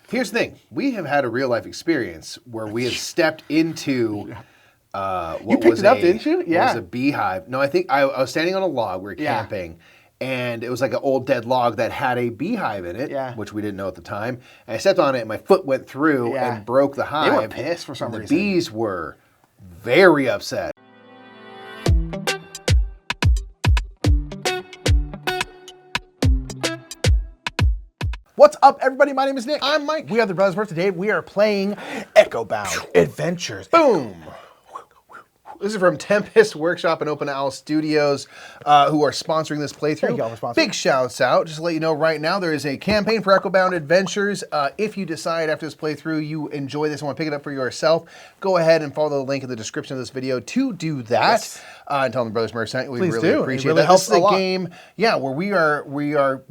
Here's the thing. We have had a real-life experience where we have stepped into what You picked was it up, didn't you? what Yeah. was a beehive. No, I think I was standing on a log. We were Yeah. camping. And it was like an old dead log that had a beehive in it, Yeah. which we didn't know at the time. And I stepped on it, and my foot went through Yeah. and broke the hive. They were pissed for some the reason. bees were very upset. What's up, everybody? My name is Nick. I'm Mike. We are the Brothers Birth. Today we are playing Echobound Adventures. Boom! This is from Tempest Workshop and Open Owl Studios, who are sponsoring this playthrough. Thank y'all for sponsoring. Big shouts out. Just to let you know right now, there is a campaign for Echobound Adventures. If you decide after this playthrough you enjoy this and want to pick it up for yourself, go ahead and follow the link in the description of this video to do that. Yes. And tell them the Brothers Merch sent you. We Please really do. It appreciate really that. helps This is a lot. game, where we are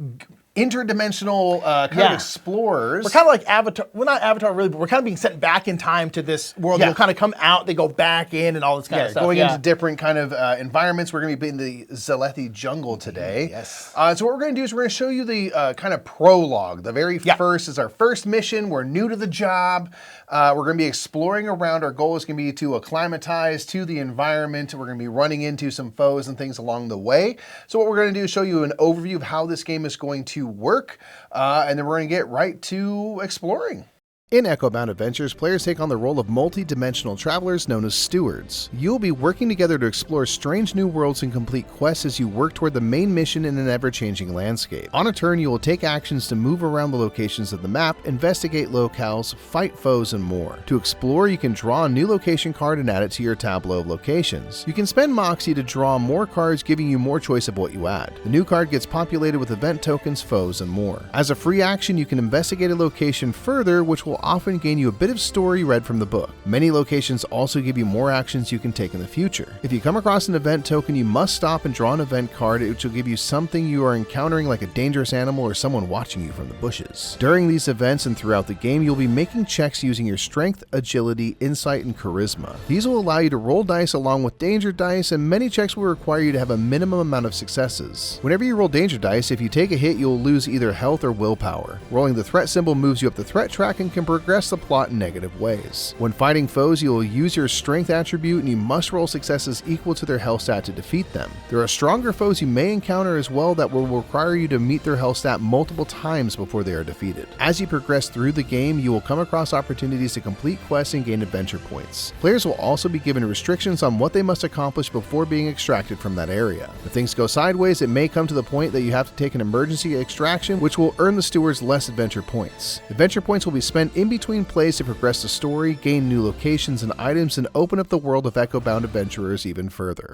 interdimensional kind of Yeah. explorers. We're kind of like Avatar. We're not Avatar really, but we're kind of being sent back in time to this world. Yeah. They'll kind of come out, they go back in, and all this kind of stuff. Going into different kind of environments. We're going to be in the Zalethi jungle today. Yes. So what we're going to do is we're going to show you the kind of prologue. The very first is our first mission. We're new to the job. We're going to be exploring around. Our goal is going to be to acclimatize to the environment. We're going to be running into some foes and things along the way. So what we're going to do is show you an overview of how this game is going to work. And then we're going to get right to exploring. In Echobound Adventures, players take on the role of multi-dimensional travelers known as stewards. You'll be working together to explore strange new worlds and complete quests as you work toward the main mission in an ever-changing landscape. On a turn, you will take actions to move around the locations of the map, investigate locales, fight foes, and more. To explore, you can draw a new location card and add it to your tableau of locations. You can spend Moxie to draw more cards, giving you more choice of what you add. The new card gets populated with event tokens, foes, and more. As a free action, you can investigate a location further, which will often gain you a bit of story read from the book. Many locations also give you more actions you can take in the future. If you come across an event token, you must stop and draw an event card, which will give you something you are encountering, like a dangerous animal or someone watching you from the bushes. During these events and throughout the game, you'll be making checks using your strength, agility, insight, and charisma. These will allow you to roll dice along with danger dice, and many checks will require you to have a minimum amount of successes. Whenever you roll danger dice, if you take a hit, you'll lose either health or willpower. Rolling the threat symbol moves you up the threat track and can progress the plot in negative ways. When fighting foes, you will use your strength attribute and you must roll successes equal to their health stat to defeat them. There are stronger foes you may encounter as well that will require you to meet their health stat multiple times before they are defeated. As you progress through the game, you will come across opportunities to complete quests and gain adventure points. Players will also be given restrictions on what they must accomplish before being extracted from that area. If things go sideways, it may come to the point that you have to take an emergency extraction, which will earn the stewards less adventure points. Adventure points will be spent in between plays to progress the story, gain new locations and items, and open up the world of Echobound Adventurers even further.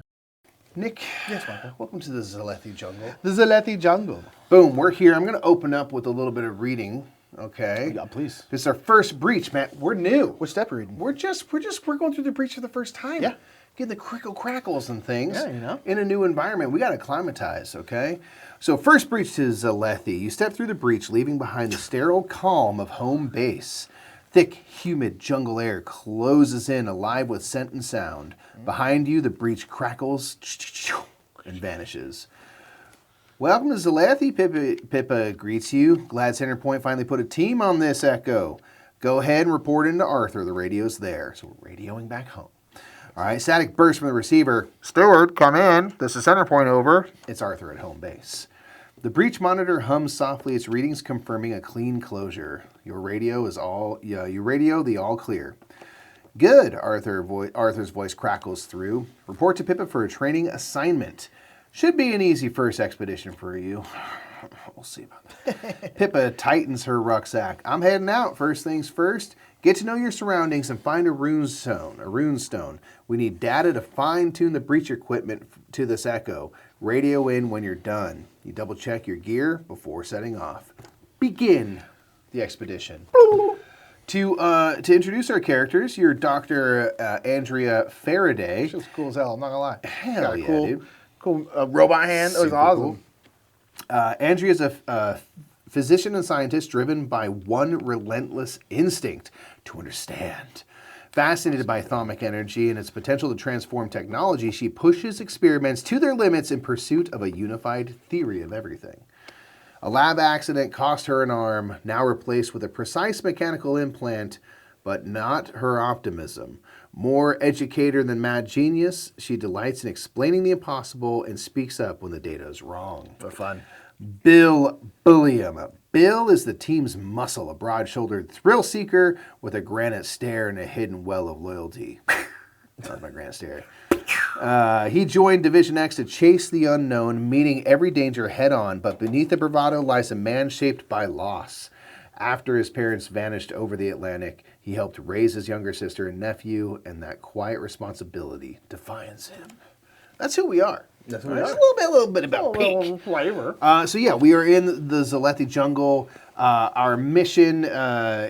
Nick, Yes, Michael. welcome to the Zalethi jungle. The Zalethi jungle. Boom, we're here. I'm going to open up with a little bit of reading, okay? Yeah, please. This is our first breach, man. We're new. Which step are you reading? We're going through the breach for the first time. Yeah. Getting the crickle crackles and things. Yeah, you know. In a new environment. We got to acclimatize, okay? So first breach to Zalethi. You step through the breach, leaving behind the sterile calm of home base. Thick, humid jungle air closes in, alive with scent and sound. Behind you, the breach crackles and vanishes. Welcome to Zalethi, Pippa greets you. Glad Centerpoint finally put a team on this, Echo. Go ahead and report into Arthur. The radio's there. So we're radioing back home. All right, static burst from the receiver. Steward, come in. This is Centerpoint, over. It's Arthur at home base. The breach monitor hums softly, its readings confirming a clean closure. Your radio the all clear. Good, Arthur's voice crackles through. Report to Pippa for a training assignment. Should be an easy first expedition for you. We'll see about that. Pippa tightens her rucksack. I'm heading out, first things first. Get to know your surroundings and find a runestone. We need data to fine-tune the breach equipment to this Echo. Radio in when you're done. You double-check your gear before setting off. Begin the expedition. To introduce our characters, you're Dr. Andrea Faraday. She was cool as hell, I'm not gonna lie. Hell yeah, cool, dude. Cool robot hand. It was Super awesome. cool. Andrea's a physician and scientist driven by one relentless instinct to understand. Fascinated by atomic energy and its potential to transform technology, she pushes experiments to their limits in pursuit of a unified theory of everything. A lab accident cost her an arm, now replaced with a precise mechanical implant, but not her optimism. More educator than mad genius, she delights in explaining the impossible and speaks up when the data is wrong. For fun. Bill Bulliam. Bill is the team's muscle, a broad-shouldered thrill seeker with a granite stare and a hidden well of loyalty. That's my granite stare. He joined Division X to chase the unknown, meeting every danger head-on, but beneath the bravado lies a man shaped by loss. After his parents vanished over the Atlantic, he helped raise his younger sister and nephew, and that quiet responsibility defines him. That's who we are. That's who we are. Just a little bit about Pink. Flavor. So yeah, we are in the Zalethi jungle. Our mission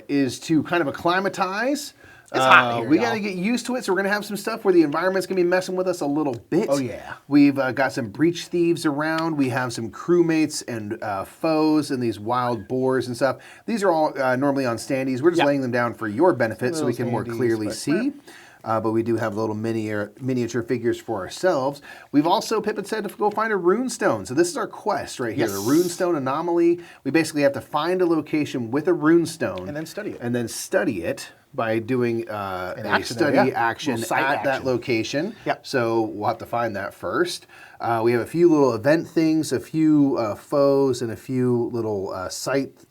is to kind of acclimatize. It's hot here, We y'all. got to get used to it, so we're going to have some stuff where the environment's going to be messing with us a little bit. Oh, yeah. We've got some breach thieves around. We have some crewmates and foes and these wild boars and stuff. These are all normally on standees. We're just laying them down for your benefit so we can more standees, clearly but- see. But we do have little miniature figures for ourselves. We've also, Pippin said, to go find a rune stone. So this is our quest right here, Yes. the rune stone anomaly. We basically have to find a location with a rune stone. And then study it. And then study it by doing a action study there, yeah. action Little site at that action. location. Yep. So we'll have to find that first. We have a few little event things, a few foes, and a few little sites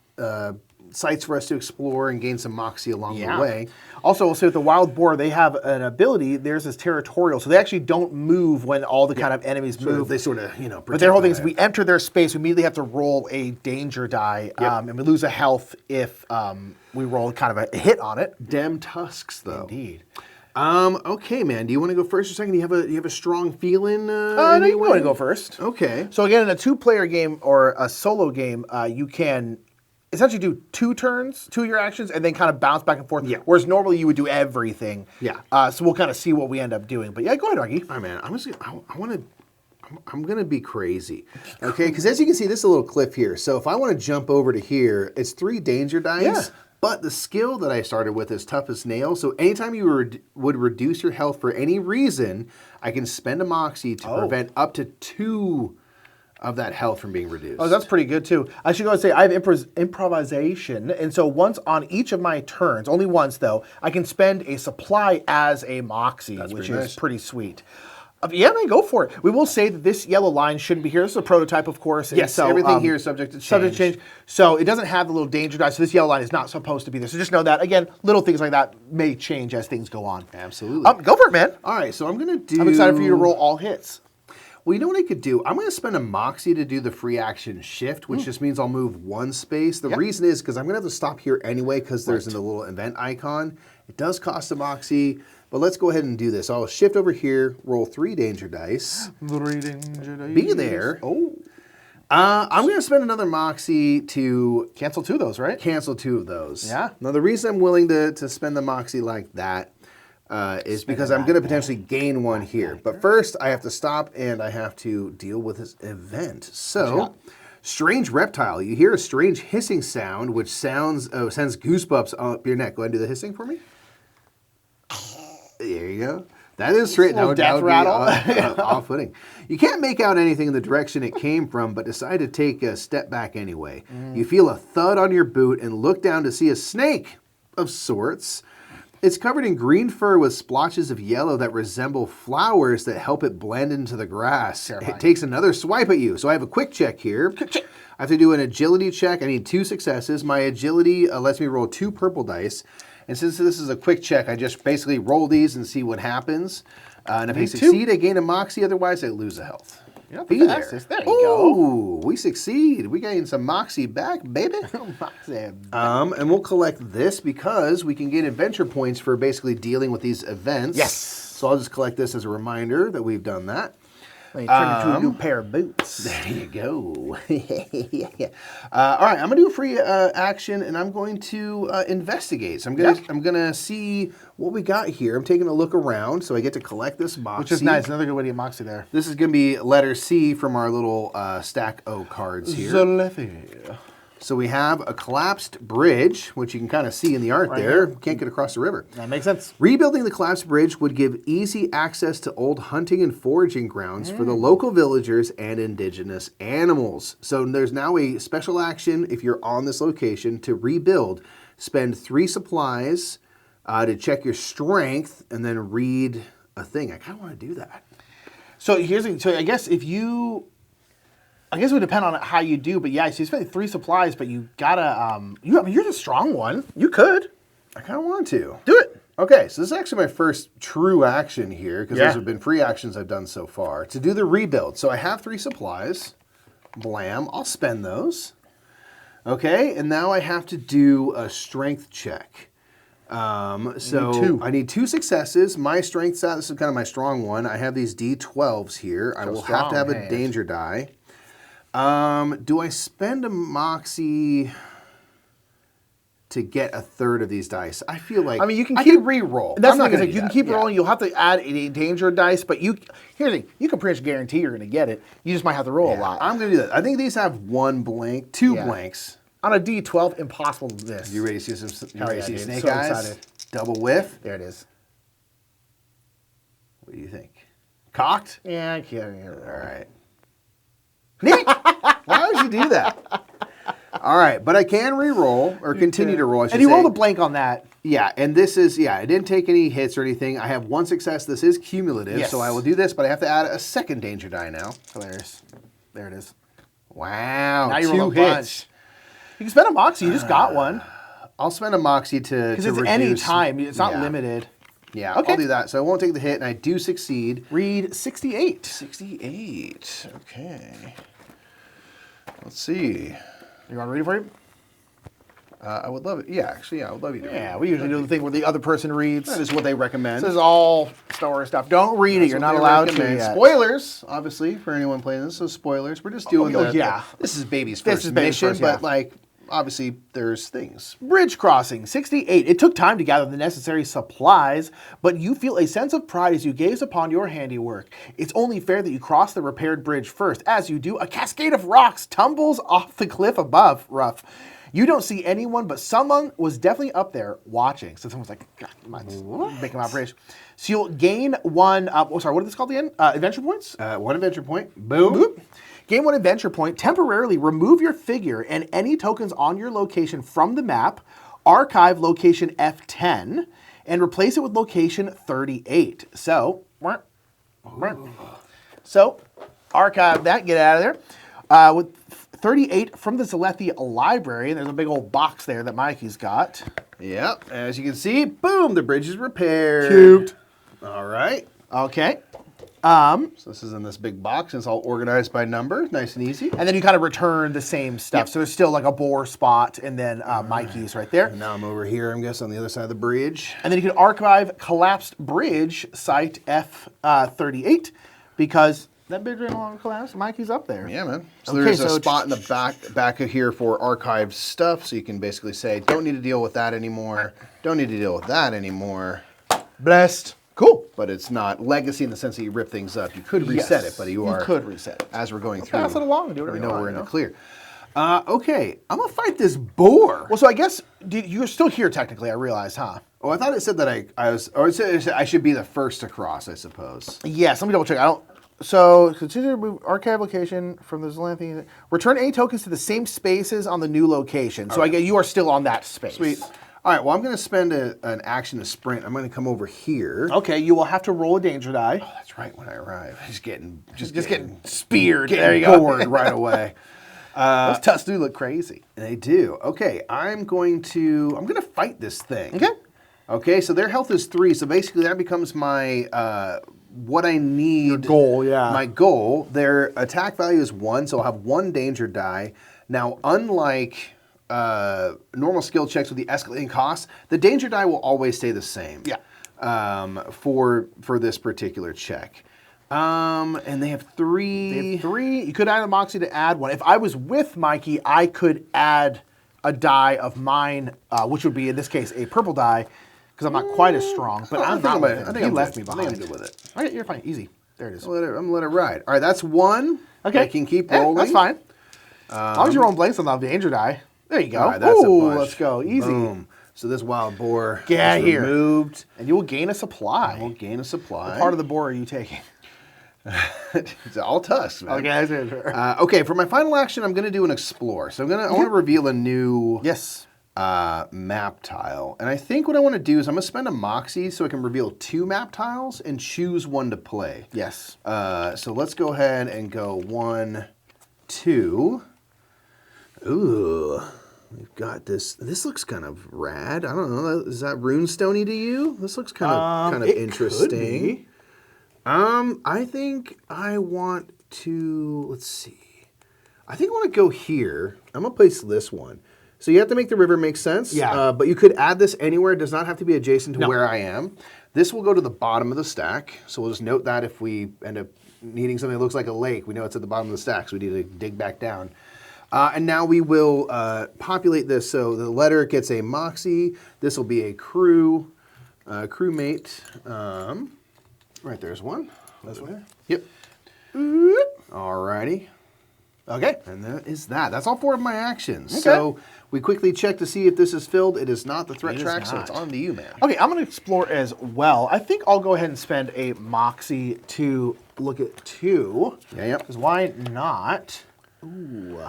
for us to explore and gain some moxie along the way. Also, we'll say with the wild boar, they have an ability. Theirs is territorial, so they actually don't move when all the kind of enemies move. They sort of, But their whole thing is, we enter their space, we immediately have to roll a danger die, and we lose a health if we roll kind of a hit on it. Dem tusks, though. Indeed. Okay, man. Do you want to go first or second? Do you have a strong feeling? No, you want to go first. Okay. So again, in a two-player game or a solo game, you can essentially do 2 turns, 2 of your actions, and then kind of bounce back and forth. Yeah. Whereas normally you would do everything. Yeah. So we'll kind of see what we end up doing. But yeah, go ahead, Argy. All right, man. I'm gonna be crazy, okay? Because as you can see, this is a little cliff here. So if I want to jump over to here, it's 3 danger dice. Yeah. But the skill that I started with is tough as nails. So anytime you would reduce your health for any reason, I can spend a moxie to prevent up to 2 of that health from being reduced. Oh, that's pretty good too. I should go and say I have improvisation, and so once on each of my turns, only once though, I can spend a supply as a moxie, which pretty is nice. pretty sweet. Yeah, man, go for it. We will say that this yellow line shouldn't be here. This is a prototype, of course. and Yes, so, everything here is subject to change. Subject to change. So it doesn't have the little danger die. So this yellow line is not supposed to be there. So just know that. Again, little things like that may change as things go on. Absolutely. Go for it, man. All right, so I'm gonna do. I'm excited for you to roll all hits. Well, you know what I could do? I'm going to spend a moxie to do the free action shift, which just means I'll move 1 space. The reason is because I'm going to have to stop here anyway because there's a little event icon. It does cost a moxie, but let's go ahead and do this. I'll shift over here, roll 3 danger dice. 3 danger dice. Be there. Oh. I'm going to spend another moxie to Cancel 2 of those, right? cancel 2 of those. Yeah. Now, the reason I'm willing to spend the moxie like that is because I'm going to potentially gain 1 here. But first, I have to stop and I have to deal with this event. So, strange reptile. You hear a strange hissing sound, which sends goosebumps up your neck. Go ahead and do the hissing for me. There you go. That is straight. That would death be rattle. off-putting. You can't make out anything in the direction it came from, but decide to take a step back anyway. You feel a thud on your boot and look down to see a snake of sorts. It's covered in green fur with splotches of yellow that resemble flowers that help it blend into the grass. Terrifying. It takes another swipe at you. So I have a quick check here. I have to do an agility check. I need 2 successes. My agility lets me roll 2 purple dice. And since this is a quick check, I just basically roll these and see what happens. And if I succeed, I gain a moxie. Otherwise, I lose a health. You're not Be the there. fastest. There you go. Ooh, we succeed. We gain some moxie back, baby. And we'll collect this because we can get adventure points for basically dealing with these events. Yes. So I'll just collect this as a reminder that we've done that. When you turn into a new pair of boots. There you go. All right, I'm gonna do a free action, and I'm going to investigate. So I'm gonna see what we got here. I'm taking a look around, so I get to collect this moxie. Which is nice. Another good way to get moxie there. This is gonna be letter C from our little stack O cards here. Zalethi. So we have a collapsed bridge, which you can kind of see in the art there. here. Can't get across the river. That makes sense. Rebuilding the collapsed bridge would give easy access to old hunting and foraging grounds for the local villagers and indigenous animals. So there's now a special action if you're on this location to rebuild. Spend 3 supplies to check your strength and then read a thing. I kind of want to do that. So so I guess I guess it would depend on how you do, but yeah, so you spend 3 supplies, but you gotta, you're the strong one. You could. I kind of want to. Do it. Okay, so this is actually my first true action here, because Yeah. those have been free actions I've done so far. To do the rebuild. So I have 3 supplies. Blam. I'll spend those. Okay, and now I have to do a strength check. So two. I need 2 successes. My strength stat, this is kind of my strong one. I have these D12s here. I will have to have a danger die. Do I spend a moxie to get a third of these dice? I feel like You can I keep re-roll. That's I'm not gonna gonna. do You can that. keep Yeah. rolling. You'll have to add a danger dice, but here's the thing: you can pretty much guarantee you're gonna get it. You just might have to roll a lot. I'm gonna do that. I think these have 1 blank, 2 Yeah. blanks. On a D12, impossible to miss. You ready to see some? You Hell ready yeah, to see dude. snake So eyes? excited. Double whiff. There it is. What do you think? Cocked. Yeah, I can't. All right. Nick, why would you do that? All right, but I can re-roll or continue to roll. I should And you say. rolled a blank on that. Yeah, and this is, I didn't take any hits or anything. I have 1 success. This is cumulative, Yes. so I will do this, but I have to add a second danger die now. Hilarious. There it is. Wow, Now you 2 roll a hits. bunch. You can spend a moxie. You just got one. I'll spend a moxie to Because reduce. it's any time. It's not Yeah. limited. Yeah, Okay. I'll do that. So I won't take the hit, and I do succeed. Read 68. 68. Okay. Let's see. You want to read it for you? I would love it. Yeah, actually, I would love you to. Yeah, we usually do the thing where the other person reads. That is what they recommend. This is all Star Wars stuff. Don't read it. That's You're what not they allowed to recommend. yet. Spoilers, obviously, for anyone playing this. So spoilers. We're just doing yeah. This is baby's This first is baby's mission, first, but yeah. like obviously there's things. Bridge crossing, 68. It took time to gather the necessary supplies, but you feel a sense of pride as you gaze upon your handiwork. It's only fair that you cross the repaired bridge first. As you do, a cascade of rocks tumbles off the cliff above. Rough. You don't see anyone, but someone was definitely up there watching. So someone's like, God, mine's making my bridge. So you'll gain 1, what is this called again? Adventure points? 1 adventure point. Boom. Boop. Gain 1 adventure point. Temporarily remove your figure and any tokens on your location from the map. Archive location F10 and replace it with location 38. So, archive that. Get out of there. With 38 from the Zalethia Library, and there's a big old box there that Mikey's got. Yep. As you can see, boom, the bridge is repaired. Cute. All right. Okay. So this is in this big box, and it's all organized by number. Nice and easy. And then you kind of return the same stuff. So there's still like a bore spot, and then Mikey's right there. And now I'm over here, I'm guessing, on the other side of the bridge. And then you can archive collapsed bridge site F38 because that bridge ran along collapse. Mikey's up there. Yeah, man. So Okay, there's a so spot in the back of here for archived stuff, so you can basically say, don't need to deal with that anymore. Don't need to deal with that anymore. Blessed. Cool. But it's not legacy in the sense that you rip things up. You could reset it, but you could reset it. as we're going through. Pass it along and do whatever We you know want, we're in you the know? clear. Okay, I'm gonna fight this boar. Well, so I guess you're still here technically. I realized, huh? Oh, I thought it said that I was, or it said I should be the first to cross, I suppose. Yes. Let me double check. I don't. So consider move archive location from the Zalanthian. Return any tokens to the same spaces on the new location. So I guess you are still on that space. Sweet. All right, well, I'm going to spend an action to sprint. I'm going to come over here. Okay, you will have to roll a danger die. Oh, that's right, when I arrive. Just getting speared. getting There you go. bored right away. Those tusks do look crazy. They do. Okay, I'm going to fight this thing. Okay. Okay, so their health is 3, so basically that becomes my, what I need. Your goal, yeah. My goal. Their attack value is 1, so I'll have 1 danger die. Now, unlike normal skill checks with the escalating costs, the danger die will always stay the same. Yeah. For this particular check. And they have 3. They have 3. You could add a moxie to add 1. If I was with Mikey, I could add a die of mine, which would be in this case a purple die, because I'm not quite as strong. But I'm not. I think he I'm left good. me I behind. think I'm good with it. All right, you're fine. Easy. There it is. I'm gonna let it ride. All right, that's 1. Okay. I can keep Yeah, rolling. that's fine. As long as you're rolling blanks on the danger die. There you go. All right, that's a Ooh, bunch. let's go. Easy. Boom. So this wild boar Get out is of here. removed. And you will gain a supply. We'll gain a supply. What part of the boar are you taking? It's all tusks, man. Okay, Okay, for my final action, I'm going to do an explore. So I want to reveal a new yes. map tile. And I think what I want to do is I'm going to spend a moxie so I can reveal 2 map tiles and choose one to play. Yes. So let's go ahead and go 1, 2. Ooh, we've got this. This looks kind of rad. I don't know. Is that runestony to you? This looks kind of it interesting. could be. I think I want to. Let's see. I think I want to go here. I'm gonna place this one. So you have to make the river make sense. Yeah. But you could add this anywhere. It does not have to be adjacent to No. where I am. This will go to the bottom of the stack. So we'll just note that if we end up needing something that looks like a lake, we know it's at the bottom of the stack, so we need to dig back down. And now we will populate this. So the letter gets a moxie. This will be a crewmate. Right, there's one. This one. Yep. Alrighty. Okay. And that is that. That's all 4 of my actions. Okay. So we quickly check to see if this is filled. It is not the threat It is track, so not. it's on to you, man. Okay, I'm going to explore as well. I think I'll go ahead and spend a moxie to look at 2. Yeah, yep. Because why not? Ooh.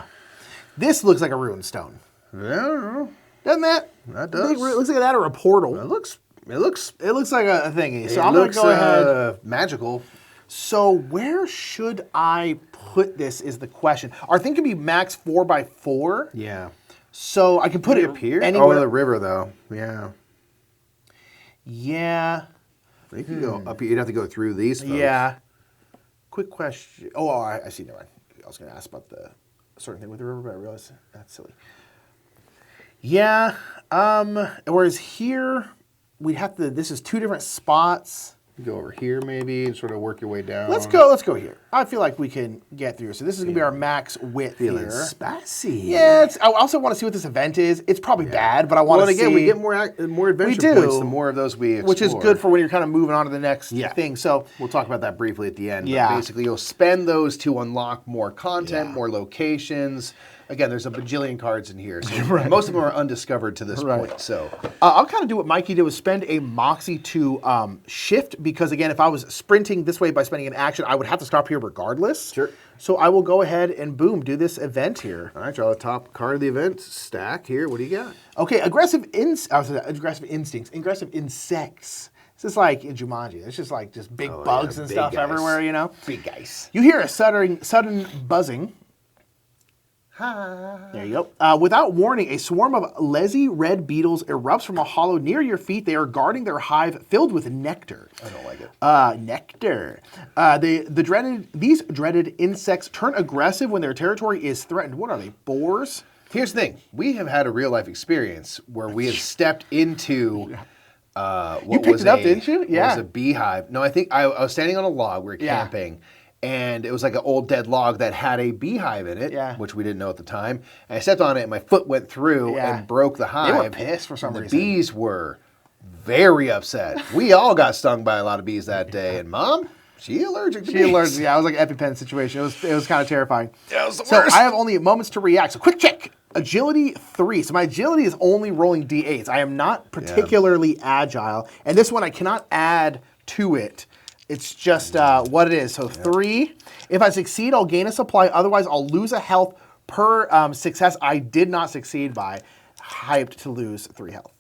This looks like a rune stone. Yeah, Doesn't that? that It does. looks like that or a portal. It looks It looks like a thingy. So it I'm going to looks, go ahead. magical. So where should I put this is the question. Our thing could be max 4x4. Yeah. So I can put it up here? anywhere. Oh, the river, though. Yeah. Yeah. You can go up here. You'd have to go through these folks. Yeah. Quick question. Oh, I see. Never mind. I was going to ask about the certain thing with the river, but I realized that's silly. Yeah. Whereas here, we'd have to. This is 2 different spots. You go over here, maybe, and sort of work your way down. Let's go here. I feel like we can get through. So this is going to be our max width Feeling here. spicy. Yeah, I also want to see what this event is. It's probably bad, but I want to see. Again, we get more adventure do. points the more of those we explore. Which is good for when you're kind of moving on to the next Yeah. thing. So We'll talk about that briefly at the end. Yeah. But basically, you'll spend those to unlock more content, Yeah. more locations. Again, there's a bajillion cards in here, so most of them are undiscovered to this point. So I'll kind of do what Mikey did, was spend a moxie to shift, because again, if I was sprinting this way by spending an action, I would have to stop here regardless. Sure. So I will go ahead and boom, do this event here. all right, draw the top card of the event stack here. What do you got? Okay, aggressive instincts, aggressive insects. This is like in Jumanji. It's just like big bugs and big stuff guys. everywhere, you know? Big guys. You hear a sudden buzzing. There you go. Without warning, a swarm of lazy red beetles erupts from a hollow near your feet. They are guarding their hive filled with nectar. I don't like it. Nectar. These dreaded insects turn aggressive when their territory is threatened. What are they, boars? Here's the thing. We have had a real life experience where we have stepped into what You picked was it up, a, didn't you? what Yeah. was a beehive. No, I think I was standing on a log. We were Yeah. camping. And it was like an old dead log that had a beehive in it, Yeah. which we didn't know at the time. And I stepped on it and my foot went through Yeah. and broke the hive. They were pissed for some And reason. The bees were very upset. We all got stung by a lot of bees that day. And Mom, she allergic to bees. She alerted. Yeah, it was like an EpiPen situation. It was kind of terrifying. Yeah, it was the So worst. I have only moments to react. So quick check. Agility 3. So my agility is only rolling d8s. I am not particularly agile. And this one I cannot add to it. It's just what it is. So 3. If I succeed, I'll gain a supply. Otherwise, I'll lose a health per success I did not succeed by. Hyped to lose 3 health.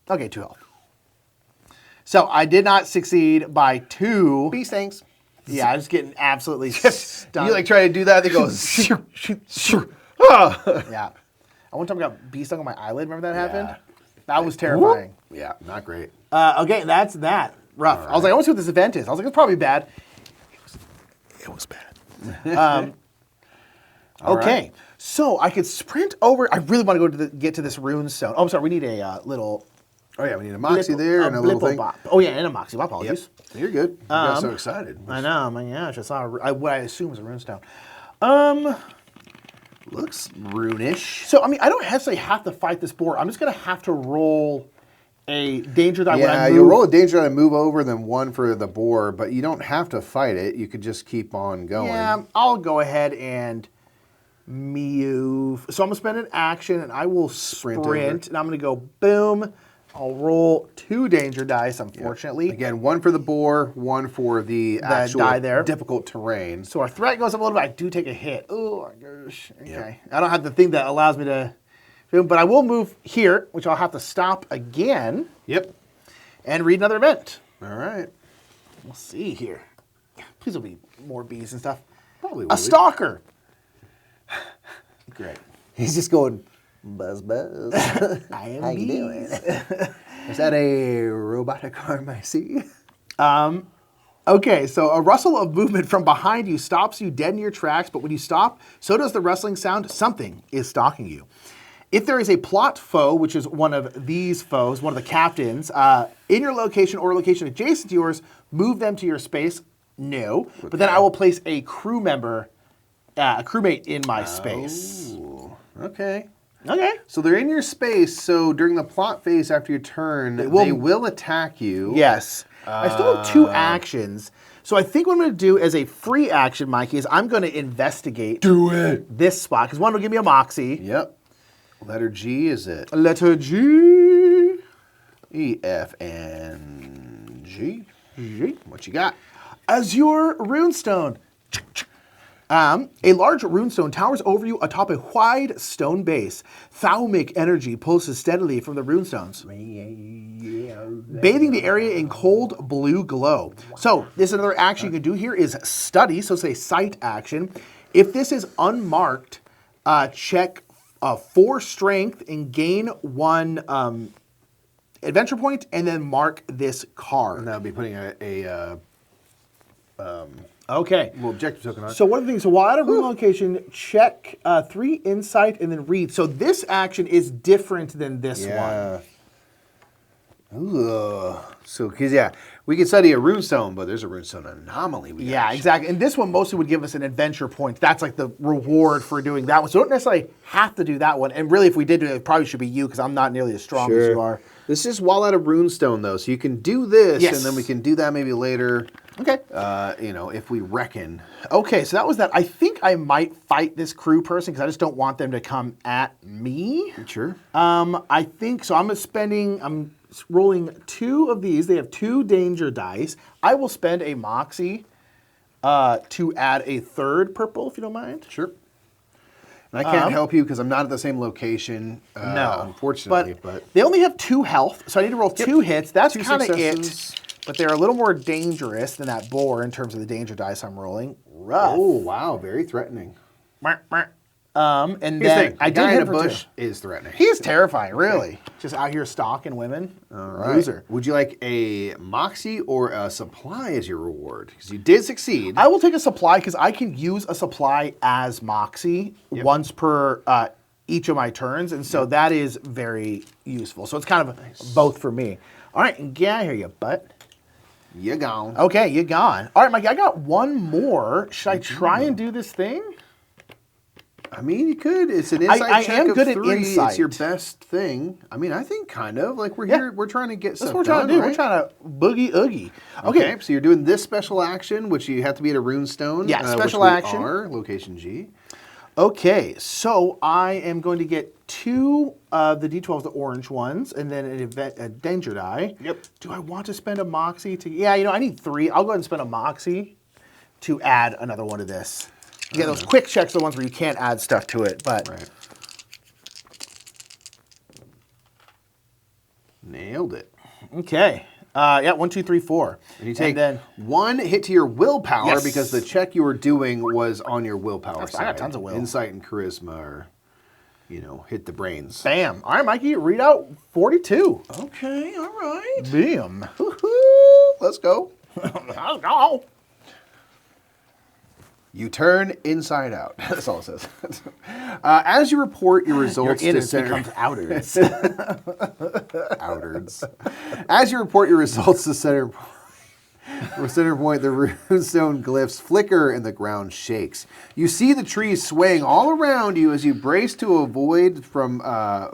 Okay, 2 health. So I did not succeed by 2. Bee stings. Yeah, I was getting absolutely stunned. You like try to do that, they go, Yeah. I one time got bee stung on my eyelid. Remember that happened? Yeah. That was terrifying. yeah, not great. Okay, that's that. Rough. I was like, I want to see what this event is. I was like, it's probably bad. It was bad. Okay, so I could sprint over. I really want to go to get to this rune stone. Oh, I'm sorry. We need a little. Oh yeah, we need a moxie there and a little thing. Blipple-bop. Oh yeah, and a moxie. My apologies. You're good. You got so excited. I know. My gosh, I saw what I assume is a rune stone. Looks runish. So I mean, I don't necessarily have to fight this boar. I'm just gonna have to roll a danger die when I move. You roll a danger die to move over, then 1 for the boar, but you don't have to fight it. You could just keep on going. Yeah, I'll go ahead and move. So I'm going to spend an action, and I will Sprint sprint and I'm going to go boom. I'll roll 2 danger dice, unfortunately. Again, 1 for the boar, 1 for the actual die there. difficult terrain. So our threat goes up a little bit. I do take a hit. Oh, my gosh. Okay. I don't have the thing that allows me to... But I will move here, which I'll have to stop again. Yep. And read another event. All right. We'll see here. Please will be more bees and stuff. Probably will A be. stalker. Great. He's just going, buzz, buzz. I am How you bees. doing? Is that a robotic arm I see? Okay, so a rustle of movement from behind you stops you dead in your tracks, but when you stop, so does the rustling sound. Something is stalking you. If there is a plot foe, which is one of these foes, one of the captains, in your location or location adjacent to yours, move them to your space. No. But then I will place a crew member, a crewmate in my space. Ooh, okay. Okay. So they're in your space, so during the plot phase after your turn, they will attack you. Yes. I still have 2 actions. So I think what I'm going to do as a free action, Mikey, is I'm going to investigate Do it. this spot, because one will give me a moxie. Yep. Letter G is it? Letter G. E, F, and G. What you got? Azure Runestone. A large runestone towers over you atop a wide stone base. Thaumic energy pulses steadily from the runestones, bathing the area in cold blue glow. So this is another action you can do here is study, so say sight action. If this is unmarked, check 4 strength and gain 1 adventure point, and then mark this card. And that would be putting a Okay. little objective token on it. So one of the things, so while at a room location, check 3 insight and then read. So this action is different than this one. Ooh. So, because, we can study a runestone, but there's a runestone anomaly. We Yeah, gotta exactly. And this one mostly would give us an adventure point. That's like the reward for doing that one. So don't necessarily have to do that one. And really, if we did do it, it probably should be you because I'm not nearly as strong as you are. This is while at a runestone, though, so you can do this, Yes. and then we can do that maybe later. Okay. If we reckon. Okay, so that was that. I think I might fight this crew person because I just don't want them to come at me. Sure. I think so. I'm rolling 2 of these. They have 2 danger dice. I will spend a moxie to add a 3rd purple, if you don't mind. Sure. And I can't help you because I'm not at the same location, unfortunately. But they only have 2 health, so I need to roll 2 hits. That's 2 kind of successes. it. But they're a little more dangerous than that boar in terms of the danger dice I'm rolling. Rough. Oh, wow, very threatening. And Here's the then thing, I the did guy hit in a for bush 2. is threatening. He is terrifying, really. Just out here stalking women. All right. Loser. Would you like a moxie or a supply as your reward? Because you did succeed. I will take a supply because I can use a supply as Moxie once per each of my turns, and so that is very useful. So it's kind of both for me. All right, get out of here, you butt. You're gone. Okay, you're gone. All right, Mikey, I got 1 more. Should I try and do this thing? I mean, you could. It's an insight I check am of good at 3. insight. It's your best thing. I mean, I think kind of. Like, we're here, we're trying to get That's stuff what we're trying done, to do. right? We're trying to boogie oogie. Okay, so you're doing this special action, which you have to be at a runestone. Yeah, special which we action. are, location G. Okay, so I am going to get 2 of the D12s, the orange ones, and then a danger die. Yep. Do I want to spend a moxie to... Yeah, I need 3. I'll go ahead and spend a moxie to add another one to this. Yeah, those quick checks are the ones where you can't add stuff to it, but... Right. Nailed it. Okay. 1, 2, 3, 4. And you take then 1 hit to your willpower Yes. because the check you were doing was on your willpower I side. got tons of will. Insight and charisma are, hit the brains. bam. All right, Mikey, read out 42. Okay, all right. Bam. Woo-hoo. Let's go. Let's go. You turn inside out. That's all it says. As you report your results Your to innards center... becomes outers. Outwards. As you report your results to center point, the runestone glyphs flicker and the ground shakes. You see the trees swaying all around you as you brace to avoid from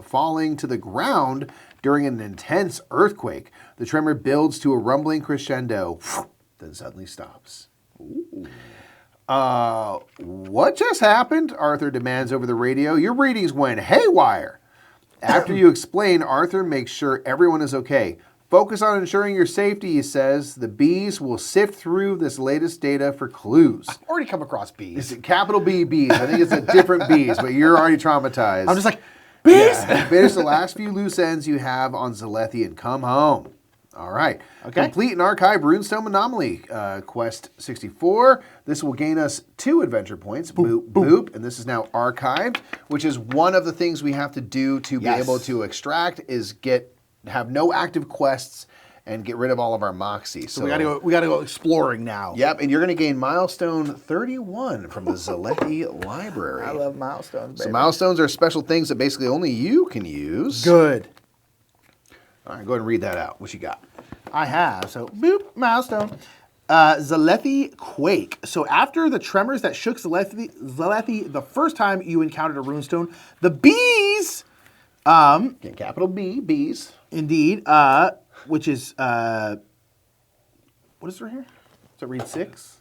falling to the ground during an intense earthquake. The tremor builds to a rumbling crescendo, then suddenly stops. Ooh. What just happened? Arthur demands over the radio. Your readings went haywire. After you explain, Arthur makes sure everyone is okay. Focus on ensuring your safety, he says. The bees will sift through this latest data for clues. I've already come across bees. Is it capital B, bees? I think it's a different bees, but you're already traumatized. I'm just like, bees? Yeah. Finish the last few loose ends you have on Zalethi and come home. All right. Okay. Complete and archive Runestone Anomaly, Quest 64. This will gain us 2 adventure points. Boop, boop. And this is now archived, which is one of the things we have to do to be able to extract is have no active quests and get rid of all of our moxie. So we gotta go exploring now. Yep, and you're going to gain milestone 31 from the Zalethi Library. I love milestones, baby. So milestones are special things that basically only you can use. Good. All right, go ahead and read that out. What you got? I have. So, boop, milestone. Zalethi Quake. So after the tremors that shook Zalethi the first time you encountered a runestone, the bees, Okay, capital B, bees. indeed, which is, what is there here? Does it read 6?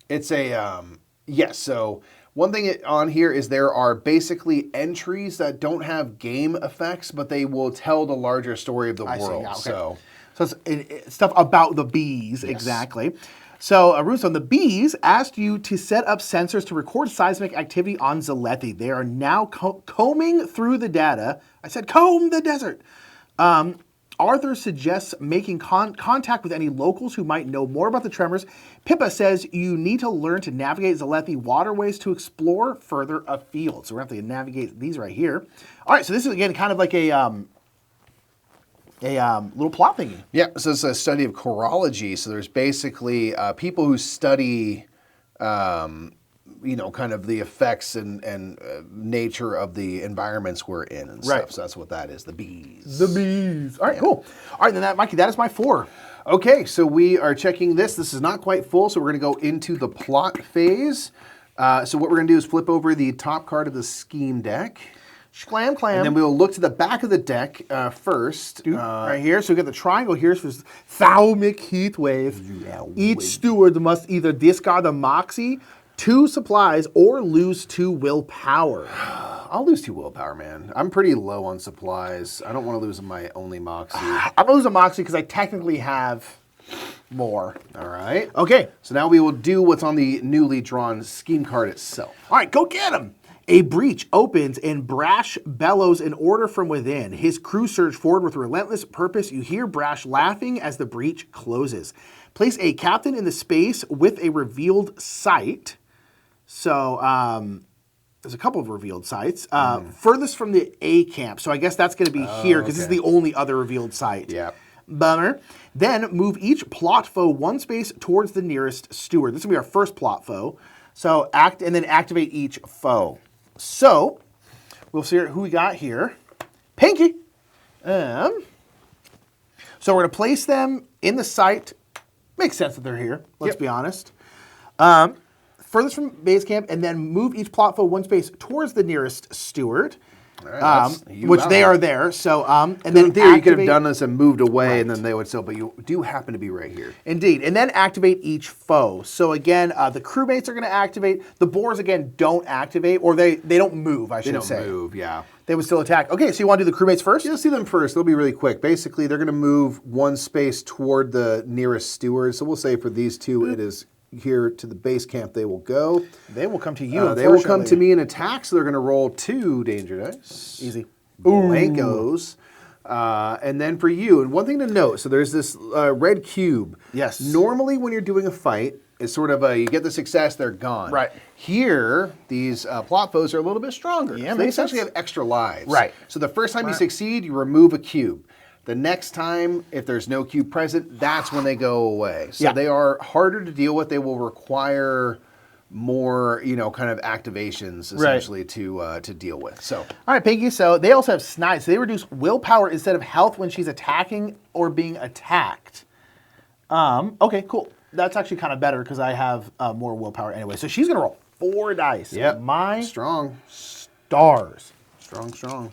It's a, yes, so one thing on here is there are basically entries that don't have game effects, but they will tell the larger story of the world. See, yeah, okay. So it's stuff about the bees, exactly. So, Runestone, the bees asked you to set up sensors to record seismic activity on Zalethi. They are now combing through the data. I said comb the desert. Arthur suggests making contact with any locals who might know more about the tremors. Pippa says you need to learn to navigate Zalethi waterways to explore further afield. So we're going to have to navigate these right here. All right, so this is, again, kind of like a little plot thingy. Yeah, so it's a study of chorology. So there's basically people who study, kind of the effects and nature of the environments we're in and stuff. So that's what that is, the bees. The bees. All right, cool. All right, then Mikey, that is my 4. Okay, so we are checking this. This is not quite full, so we're going to go into the plot phase. So what we're going to do is flip over the top card of the scheme deck. Clam. And then we'll look to the back of the deck first. Right here. So we get the triangle here. So it's Thaumic Heatwave. Each steward must either discard the Moxie, 2 supplies, or lose 2 willpower. I'll lose 2 willpower, man. I'm pretty low on supplies. I don't want to lose my only Moxie. I'm going to lose a Moxie because I technically have more. All right. Okay. So now we will do what's on the newly drawn scheme card itself. All right, go get him. A breach opens and Brash bellows an order from within. His crew surge forward with relentless purpose. You hear Brash laughing as the breach closes. Place a captain in the space with a revealed site. So, there's a couple of revealed sites. Furthest from the A camp. So I guess that's going to be here because this is the only other revealed site. Yeah. Bummer. Then move each plot foe 1 space towards the nearest steward. This will be our first plot foe. So and then activate each foe. So we'll see who we got here. Pinky. So we're going to place them in the site. Makes sense that they're here. Let's be honest. Furthest from base camp, and then move each plot foe 1 space towards the nearest steward. All right, which they are there. So, and then in theory, you could have done this and moved away, and then they would still. But you do happen to be right here. Indeed, and then activate each foe. So again, the crewmates are going to activate. The boars again don't activate, or they don't move. I should say. They don't move. Yeah. They would still attack. Okay, so you want to do the crewmates first? You'll see them first. They'll be really quick. Basically, they're going to move 1 space toward the nearest steward. So we'll say for these 2, it is here to the base camp they will go. They will come to you. They will come to me and attack. So they're going to roll 2 danger dice. Easy. Blankos. And then for you, and one thing to note, so there's this red cube. Yes. Normally when you're doing a fight, it's sort of you get the success, they're gone. Right. Here, these plot foes are a little bit stronger. Yeah, so they makes essentially sense. have extra lives. Right. So the first time you succeed, you remove a cube. The next time, if there's no cube present, that's when they go away. So they are harder to deal with. They will require more, kind of activations essentially to deal with. So, all right, Pinky. So they also have Snide. So they reduce willpower instead of health when she's attacking or being attacked. Okay, cool. That's actually kind of better because I have more willpower anyway. So she's gonna roll 4 dice. Yep. My strong, stars. Strong.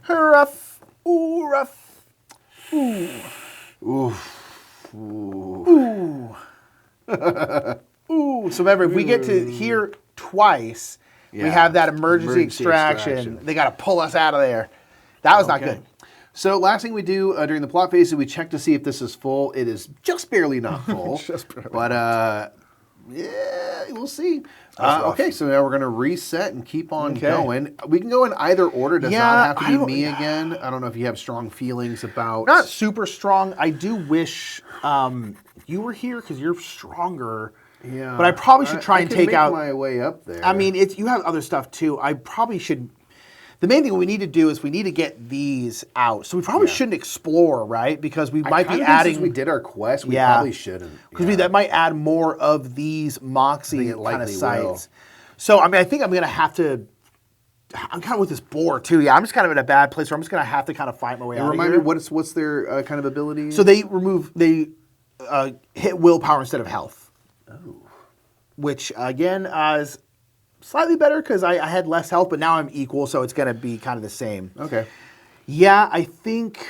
Rough. Ooh, rough. Ooh. Ooh. Ooh. Ooh, so remember, if we get to here twice, we have that emergency extraction. They got to pull us out of there. That was not good. So last thing we do during the plot phase is we check to see if this is full. It is just barely not full. But yeah, we'll see. Okay, so now we're going to reset and keep on going. We can go in either order. Does not have to be me again. I don't know if you have strong feelings about... Not super strong. I do wish you were here because you're stronger. Yeah. But I probably should try and take out... my way up there. I mean, you have other stuff too. I probably should... The main thing we need to do is we need to get these out. So we probably shouldn't explore, right? Because we might be adding... Since we did our quest, we probably shouldn't. Because that might add more of these Moxie kind of sites. So, I mean, I think I'm going to have to... I'm kind of with this boar, too. Yeah, I'm just kind of in a bad place where I'm just going to have to kind of fight my way out of here. Remind me, what's their kind of ability? So they hit willpower instead of health. Oh. Which, again, is... slightly better because I had less health, but now I'm equal, so it's going to be kind of the same. Okay. Yeah, I think...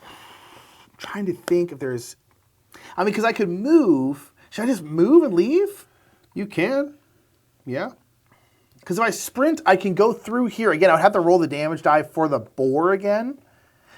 I'm trying to think if there's... I mean, because I could move. Should I just move and leave? You can. Yeah. Because if I sprint, I can go through here. Again, I would have to roll the damage die for the boar again.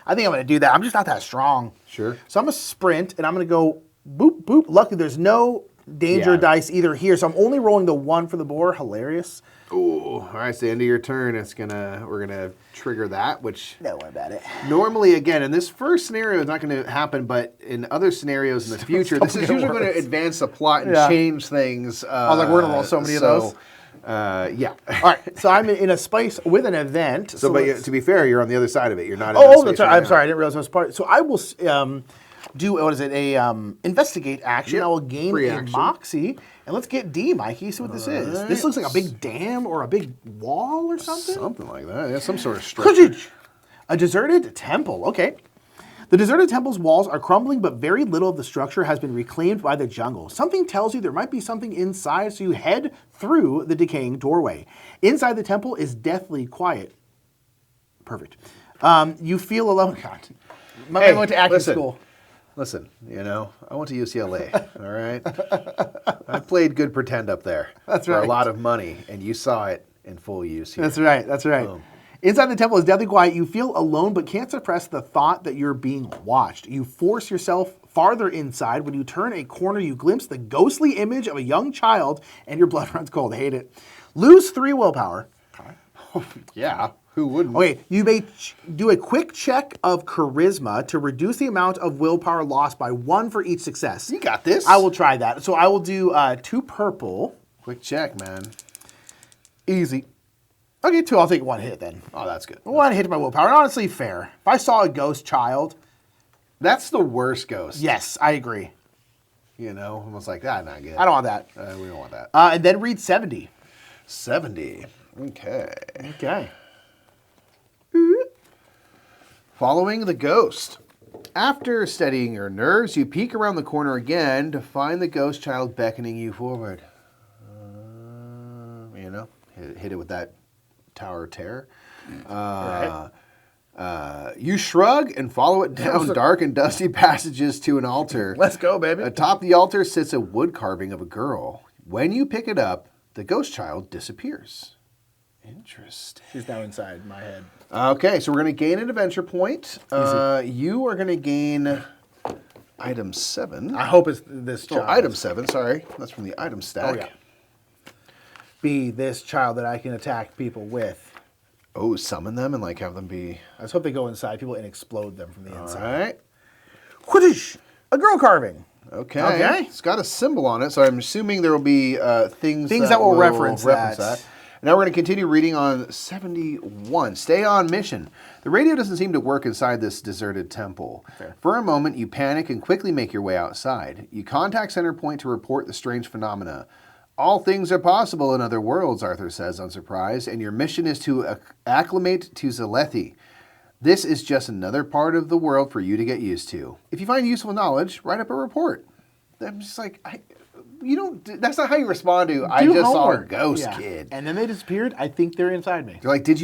I think I'm going to do that. I'm just not that strong. Sure. So I'm going to sprint, and I'm going to go boop, boop. Luckily, there's no... danger dice either here, so I'm only rolling the 1 for the boar. Hilarious. Ooh, all right, so the end of your turn, we're gonna trigger that, which Don't worry about it. normally, again, in this first scenario, it's not going to happen, but in other scenarios in the future, this is usually going to advance the plot and change things. I was like, we're gonna roll so many of those. Yeah. All right, so I'm in a space with an event. So but to be fair, you're on the other side of it. You're not. Oh, that's right. I'm sorry, I didn't realize I was part. So I will. Do what is it? A investigate action. Yep. I will gain a Moxie, and let's get D, Mikey. See what this is. This looks like a big dam or a big wall or something. Something like that. Yeah, some sort of structure. A deserted temple. Okay. The deserted temple's walls are crumbling, but very little of the structure has been reclaimed by the jungle. Something tells you there might be something inside, so you head through the decaying doorway. Inside the temple is deathly quiet. Perfect. You feel alone. God. My man went to acting school. Listen, I went to UCLA, all right? I played good pretend up there. That's for a lot of money, and you saw it in full use here. That's right, that's right. Boom. Inside the temple is deathly quiet. You feel alone, but can't suppress the thought that you're being watched. You force yourself farther inside. When you turn a corner, you glimpse the ghostly image of a young child, and your blood runs cold. I hate it. Lose 3 willpower. Yeah. Who wouldn't? Okay, you may do a quick check of charisma to reduce the amount of willpower lost by 1 for each success. You got this. I will try that. So I will do 2 purple. Quick check, man. Easy. Okay, 2. I'll take 1 hit then. Oh, that's good. 1 hit to my willpower. And honestly, fair. If I saw a ghost child... That's the worst ghost. Yes, I agree. Almost like that, not good. I don't want that. We don't want that. And then read 70. 70. Okay. Okay. Following the ghost. After steadying your nerves, you peek around the corner again to find the ghost child beckoning you forward. Hit it with that Tower of Terror. You shrug and follow it down dark and dusty passages to an altar. Let's go, baby. Atop the altar sits a wood carving of a girl. When you pick it up, the ghost child disappears. Interesting. She's now inside my head. Okay, so we're going to gain an adventure point. You are going to gain item 7. I hope it's this child. Oh, item 7, sorry. That's from the item stack. Oh, yeah. Be this child that I can attack people with. Oh, summon them and have them be... I just hope they go inside people and explode them from the inside. All right. Whoosh! A girl carving. Okay. It's got a symbol on it, so I'm assuming there will be things that will reference that. Now we're going to continue reading on 71. Stay on mission. The radio doesn't seem to work inside this deserted temple. Fair. For a moment, you panic and quickly make your way outside. You contact Center Point to report the strange phenomena. All things are possible in other worlds, Arthur says, unsurprised, and your mission is to acclimate to Zalethi. This is just another part of the world for you to get used to. If you find useful knowledge, write up a report. I'm just like, that's not how you respond to, I just saw a ghost kid. And then they disappeared. I think they're inside me. They're like, did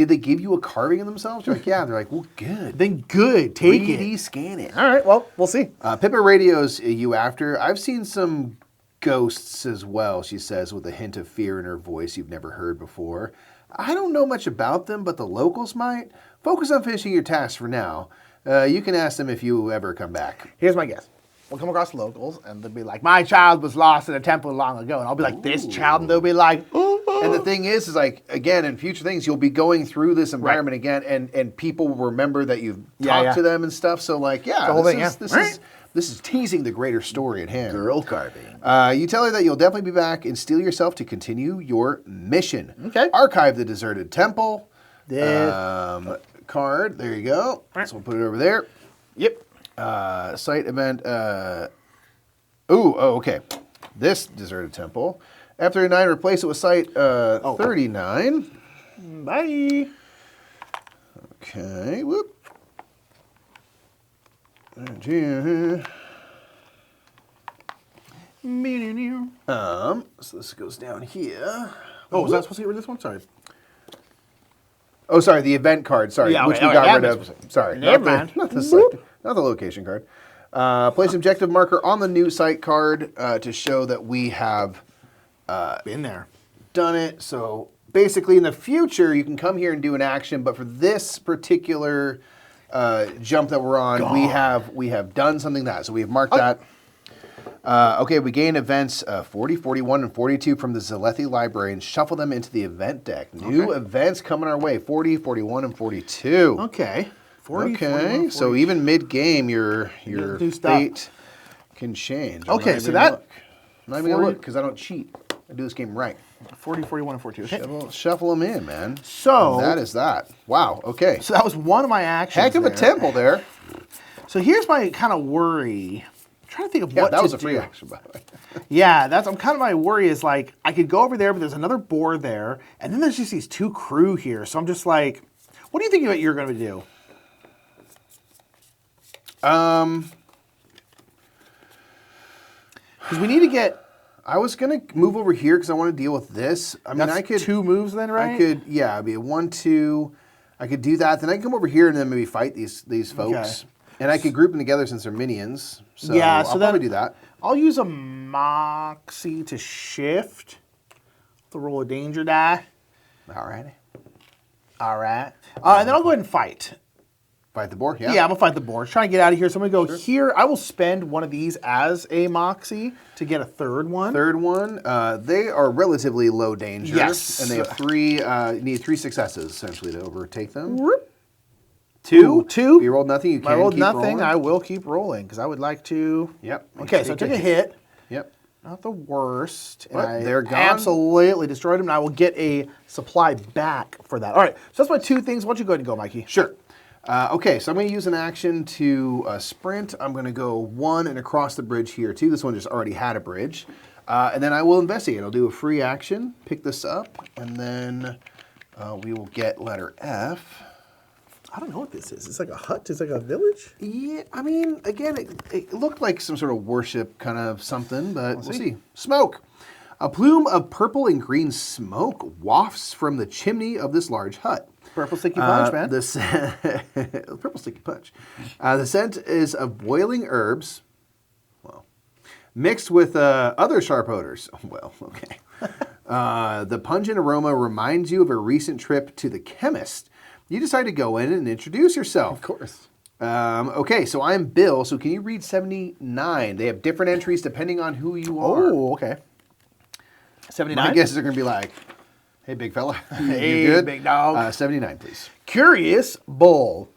they give you a carving of themselves? You're like, yeah. They're like, well, good. Then good. Take it. 3D scan it. All right, well, we'll see. Pippa radios you after. I've seen some ghosts as well, she says, with a hint of fear in her voice you've never heard before. I don't know much about them, but the locals might. Focus on finishing your task for now. You can ask them if you ever come back. Here's my guess. We'll come across locals, and they'll be like, my child was lost in a temple long ago. And I'll be like, this child? And they'll be like, And the thing is like, again, in future things, you'll be going through this environment again, and people will remember that you've talked to them and stuff. So, like, this is teasing the greater story at hand. girl carving. You tell her that you'll definitely be back and steel yourself to continue your mission. Okay. Archive the deserted temple. There. Card. There you go. So we'll put it over there. Yep. Site event. Okay. This deserted temple. F39, replace it with site 39. Bye. Okay. Whoop. So this goes down here. Oh, was that supposed to get rid of this one? Sorry. Oh, sorry, the event card. Sorry, Yeah, which okay, we got that rid makes of. Sorry, Never mind. not the site, not the location card. Place objective marker on the new site card to show that we have Been there. done it. So basically, in the future, you can come here and do an action. But for this particular jump that we're on, we have done something that. So we have marked that. Okay, we gain events 40, 41, and 42 from the Zalethi library and shuffle them into the event deck. New events coming our way, 40, 41, and 42. Okay. 40, Okay, 41, so even mid-game, your do stuff. fate can change. I'm Okay, not so even that- gonna look. I'm not even going to look because I don't cheat. I do this game right. 40, 41, and 42. Okay. Shuffle them in, man. So- And that is that. Wow, okay. So that was one of my actions. Heck of a there. temple there. So here's my kind of worry. I'm trying to think of Yeah, what that to was a free do. action, by the way. Yeah, I'm kind of my worry is like I could go over there, but there's another board there, and then there's just these two crew here. So I'm just like, what do you think about you're going to do? Because we need to get. I was going to move over here because I want to deal with this. I mean, That's I could... two moves then, right? I could, yeah, it'd be a 1, 2. I could do that. Then I can come over here and then maybe fight these folks. Okay. And I could group them together since they're minions. So Yeah, I'll so probably then- do that. I'll use a Moxie to shift. To roll a danger die. All right. All right. And then I'll go ahead and fight. Fight the board, Yeah, I'm going to fight the board. Trying to get out of here. So I'm going to go here. I will spend one of these as a Moxie to get a third one. Third one, they are relatively low danger. Yes. And they have three, you need 3 successes, essentially, to overtake them. Whoop. 2. Two. If you rolled nothing, you can I rolled keep nothing. rolling. I will keep rolling because I would like to. Yep. Okay, so I took a hit. Yep. Not the worst. What? And I They're gone? absolutely destroyed them, and I will get a supply back for that. All right, so that's my 2 things. Why don't you go ahead and go, Mikey? Sure. Okay, so I'm going to use an action to sprint. I'm going to go 1 and across the bridge here, too. This one just already had a bridge. And then I will investigate. I'll do a free action, pick this up, and then we will get letter F. I don't know what this is. It's like a hut? It's like a village? Yeah, I mean, again, it looked like some sort of worship kind of something, but we'll see. Smoke. A plume of purple and green smoke wafts from the chimney of this large hut. Purple sticky punch, man. Purple sticky punch. The scent is of boiling herbs, well, mixed with other sharp odors. Well, okay. The pungent aroma reminds you of a recent trip to the chemist. You decide to go in and introduce yourself. Of course. Okay, so I'm Bill, so can you read 79? They have different entries depending on who you are. Oh, okay. 79? My guesses are going to be like, hey, big fella. Hey, you good? big dog. 79, please. Curious Bull.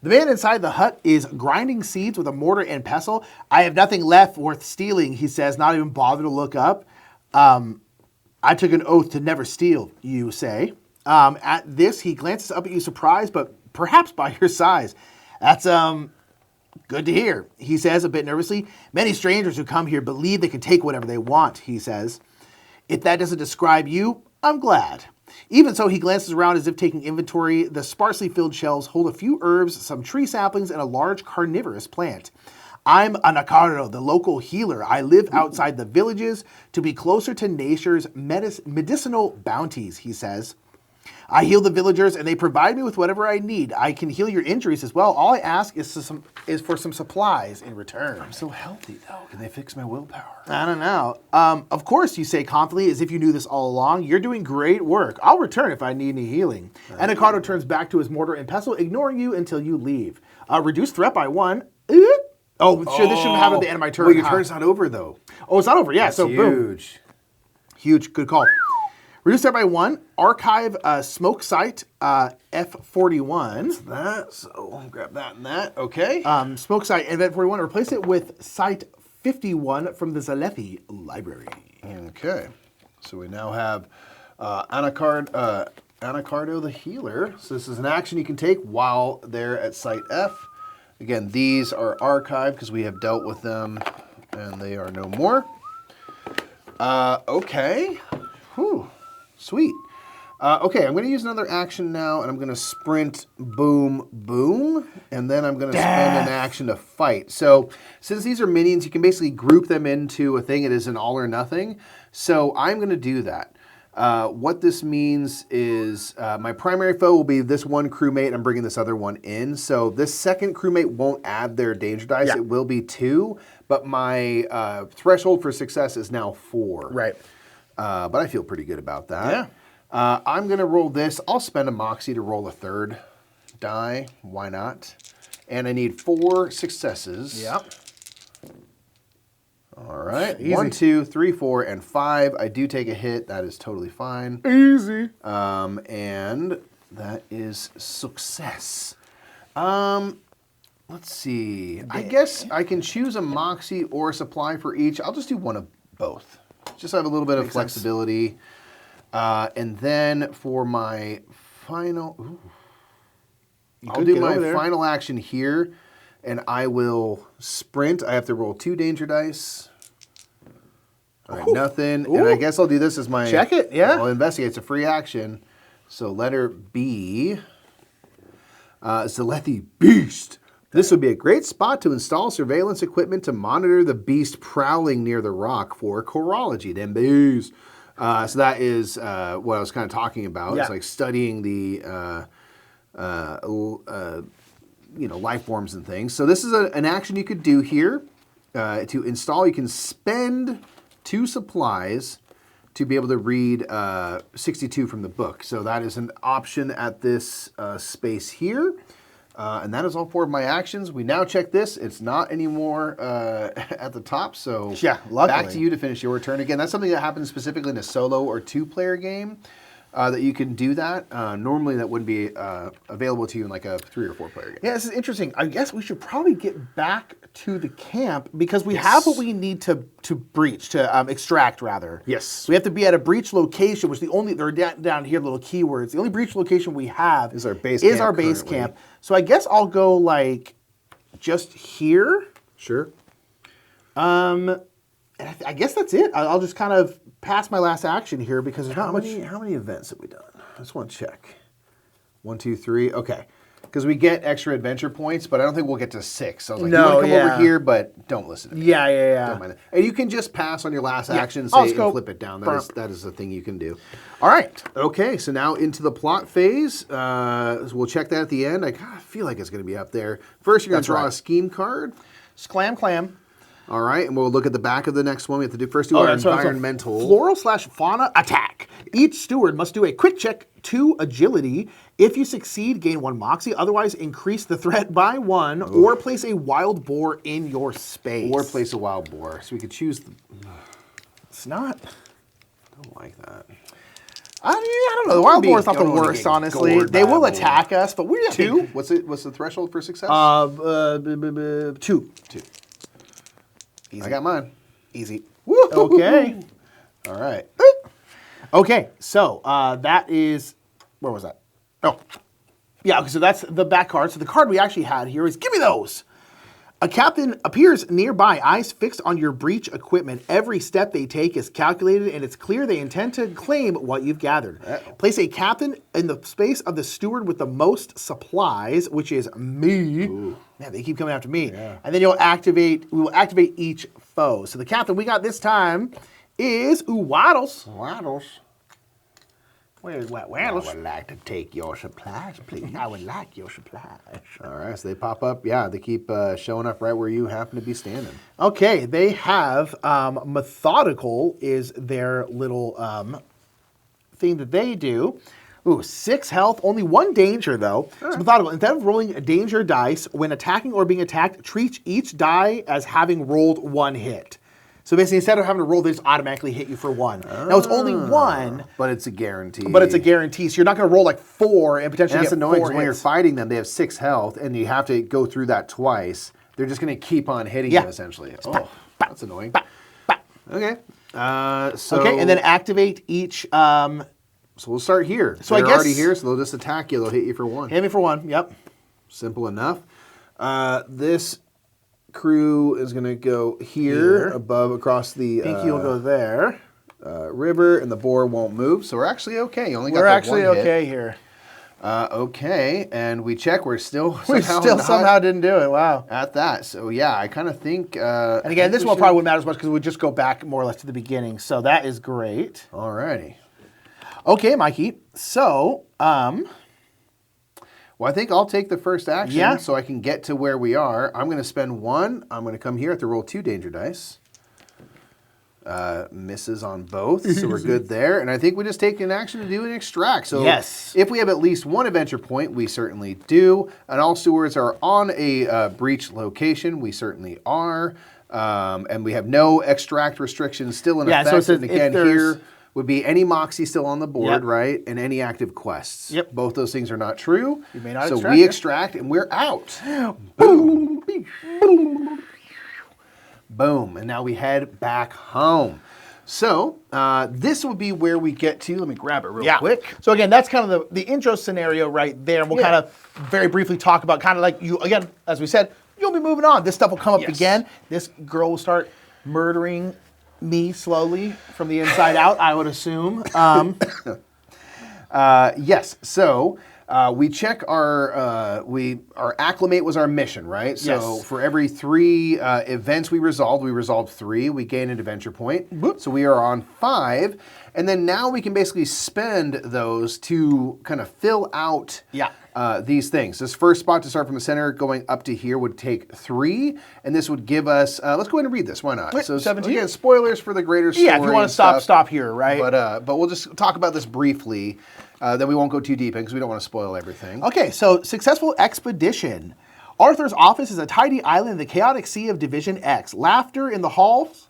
The man inside the hut is grinding seeds with a mortar and pestle. I have nothing left worth stealing, he says, not even bother to look up. I took an oath to never steal, you say. At this, he glances up at you surprised, but perhaps by your size. That's good to hear, he says a bit nervously. Many strangers who come here believe they can take whatever they want, he says. If that doesn't describe you, I'm glad. Even so, he glances around as if taking inventory. The sparsely filled shelves hold a few herbs, some tree saplings, and a large carnivorous plant. I'm a Nakaro, the local healer. I live outside the villages to be closer to nature's medicinal bounties, he says. I heal the villagers, and they provide me with whatever I need. I can heal your injuries as well. All I ask is for some supplies in return. I'm so healthy, though. Can they fix my willpower? I don't know. Of course, you say confidently, as if you knew this all along. You're doing great work. I'll return if I need any healing. And Anacardo turns back to his mortar and pestle, ignoring you until you leave. Reduce threat by 1. Oh, sure, this shouldn't happen at the end of my turn. Well, your turn's not over, though. Oh, it's not over. Yeah, That's so huge. Boom. Huge. Good call. Reduce that by 1. Archive smoke sight F41. That, so I'll grab that and that. Okay. Smoke sight event 41. Replace it with sight 51 from the Zalethi library. Okay. So we now have Anacardo the healer. So this is an action you can take while they're at site F. Again, these are archived because we have dealt with them and they are no more. Okay. Whew. Sweet. Okay, I'm going to use another action now, and I'm going to sprint, boom, boom, and then I'm going to spend an action to fight. So since these are minions, you can basically group them into a thing. It is an all or nothing. So I'm going to do that. What this means is my primary foe will be this one crewmate, and I'm bringing this other one in. So this second crewmate won't add their danger dice. Yeah. It will be 2, but my threshold for success is now 4. Right. But I feel pretty good about that. Yeah. I'm going to roll this. I'll spend a Moxie to roll a 3rd die. Why not? And I need 4 successes. Yep. All right. Easy. 1, 2, 3, 4, and 5. I do take a hit. That is totally fine. Easy. And that is success. Let's see. I guess I can choose a Moxie or a supply for each. I'll just do one of both. Just have a little bit of flexibility. And then for my final... I'll do my final action here, and I will sprint. I have to roll 2 danger dice. All right, nothing. Ooh. And I guess I'll do this as my... Check it, yeah. I'll investigate. It's a free action. So letter B. Zalethi Beast. This would be a great spot to install surveillance equipment to monitor the beast prowling near the rock for chorology. Them bees. So that is what I was kind of talking about. Yeah. It's like studying the life forms and things. So this is an action you could do here. To install, you can spend 2 supplies to be able to read 62 from the book. So that is an option at this space here. And that is all 4 of my actions. We now check this. It's not anymore at the top, so yeah, luckily. Back to you to finish your turn. Again, that's something that happens specifically in a solo or 2-player game that you can do that. Normally that wouldn't be available to you in like a 3 or 4-player game. Yeah, this is interesting. I guess we should probably get back to the camp because we have what we need to breach, to extract rather. Yes. We have to be at a breach location, which they're down here, little keywords. The only breach location we have is our base camp. So I guess I'll go like just here. Sure. And I guess that's it. I'll just kind of pass my last action here because there's not much. How many events have we done? I just want to check. 1, 2, 3. Okay. Because we get extra adventure points, but I don't think we'll get to 6. So I was like, you want to come over here, but don't listen to me. Yeah. Don't mind it. And you can just pass on your last action and flip it down. That is a thing you can do. All right. Okay, so now into the plot phase. We'll check that at the end. I kind of feel like it's going to be up there. First, you're going to draw a scheme card. Clam. All right, and we'll look at the back of the next one. We have to do our environmental. Floral/fauna attack. Each steward must do a quick check 2 agility. If you succeed, gain 1 moxie. Otherwise, increase the threat by 1 or place a wild boar in your space. Or place a wild boar. So we could choose. It's not. I don't like that. I don't know. The wild boar is not the worst, honestly. They will attack us, but we're 2. What's the threshold for success? 2. Easy. I got mine. Easy. Okay. All right. Okay, so that is, where was that? Oh, yeah, okay, so that's the back card. So the card we actually had here is, give me those. A captain appears nearby, eyes fixed on your breach equipment. Every step they take is calculated, and it's clear they intend to claim what you've gathered. Place a captain in the space of the steward with the most supplies, which is me. Ooh. Man, they keep coming after me. Yeah. And then we will activate each foe. So the captain we got this time is Waddles. Where's Wet I Wales? would like to take your supplies, please. I would like your supplies. All right, so they pop up. Yeah, they keep showing up right where you happen to be standing. Okay, they have methodical is their little thing that they do. Ooh, 6 health, only 1 danger though. So methodical. Instead of rolling a danger dice when attacking or being attacked, treat each die as having rolled 1 hit. So basically, instead of having to roll, they just automatically hit you for 1. Now it's only 1, But it's a guarantee. but it's a guarantee. So you're not going to roll like 4 and potentially And that's get annoying 4 because when you're hits. fighting them, they have 6 health, and you have to go through that twice. They're just going to keep on hitting Yeah. you, essentially. Oh, that's annoying. Okay. So Okay, and then activate each. So we'll start here. So I They're guess- already here, so they'll just attack you. They'll hit you for 1. Hit me for 1. Yep. Simple enough. This crew is going to go here, above, across the Pinky will go there. river, and the boar won't move. So we're actually okay. You only got We're that actually 1 hit. okay here. Okay, and we check. We're still We somehow still not somehow didn't do it. Wow. at that. So yeah, I kind of think. And again, this one probably wouldn't matter as much because we just go back more or less to the beginning. So that is great. Alrighty. Okay, Mikey. So, Well, I think I'll take the first action Yeah. so I can get to where we are. I'm going to spend 1. I'm going to come here. I have to roll 2 danger dice. Misses on both, so we're good there. And I think we just take an action to do an extract. So Yes. if we have at least 1 adventure point, we certainly do. And all stewards are on a breach location. We certainly are. And we have no extract restrictions still in Yeah, effect. so it says and if again, there's- here would be any Moxie still on the board, Yep. right? And any active quests. Yep. Both those things are not true. You may not so extract we it. extract and we're out. Boom. Boom. And now we head back home. So this will be where we get to. Let me grab it real quick. So again, that's kind of the intro scenario right there. We'll Yeah. kind of very briefly talk about kind of like you, again, as we said, you'll be moving on. This stuff will come up Yes. again. This girl will start murdering me slowly from the inside out, I would assume. Yes. So we check our acclimate was our mission, right? So Yes. for every 3 events we resolved 3. We gain an adventure point. So we are on 5. And then now we can basically spend those to kind of fill out Yeah. these things. This first spot to start from the center going up to here would take 3. And this would give us, let's go ahead and read this. Why not? Wait, So 17? again, spoilers for the greater story. Yeah, if you want and to stop, stuff. here, right? But we'll just talk about this briefly. Then we won't go too deep in because we don't want to spoil everything. Okay, so successful expedition. Arthur's office is a tidy island in the chaotic sea of Division X. Laughter in the halls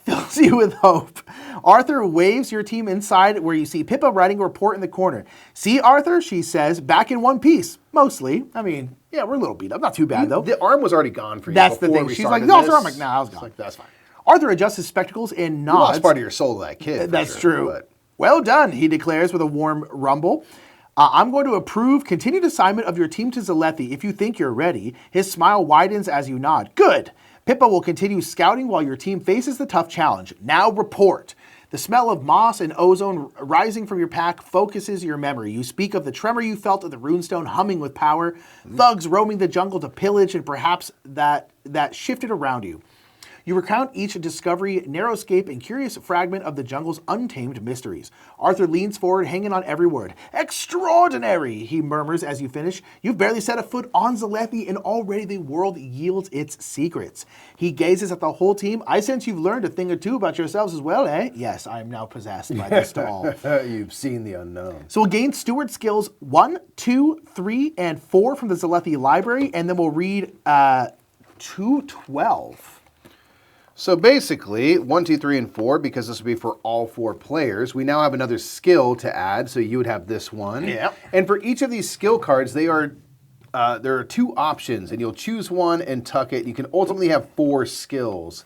fills you with hope. Arthur waves your team inside where you see Pippa writing a report in the corner. See, Arthur, she says, back in one piece. Mostly. I mean, yeah, we're a little beat up. Not too bad, though. The arm was already gone for you. That's the before thing. we She's like, started no, this. I'm like, nah, I was It's gone. like, that's fine. Arthur adjusts his spectacles and You nods. lost part of your soul to that kid. for That's sure, true. but- Well done, he declares with a warm rumble. I'm going to approve continued assignment of your team to Zalethi if you think you're ready. His smile widens as you nod. Good. Pippa will continue scouting while your team faces the tough challenge. Now report. The smell of moss and ozone rising from your pack focuses your memory. You speak of the tremor you felt of the runestone humming with power, thugs roaming the jungle to pillage, and perhaps that shifted around you. You recount each discovery, narrowscape, and curious fragment of the jungle's untamed mysteries. Arthur leans forward, hanging on every word. Extraordinary, he murmurs as you finish. You've barely set a foot on Zalethi, and already the world yields its secrets. He gazes at the whole team. I sense you've learned a thing or two about yourselves as well, eh? Yes, I am now possessed by this to all. You've seen the unknown. So we'll gain steward skills 1, 2, 3, and 4 from the Zalethi library, and then we'll read 212. So basically, 1, 2, 3, and 4, because this would be for all 4 players, we now have another skill to add. So you would have this one. Yep. And for each of these skill cards, there are 2 options, and you'll choose one and tuck it. You can ultimately have 4 skills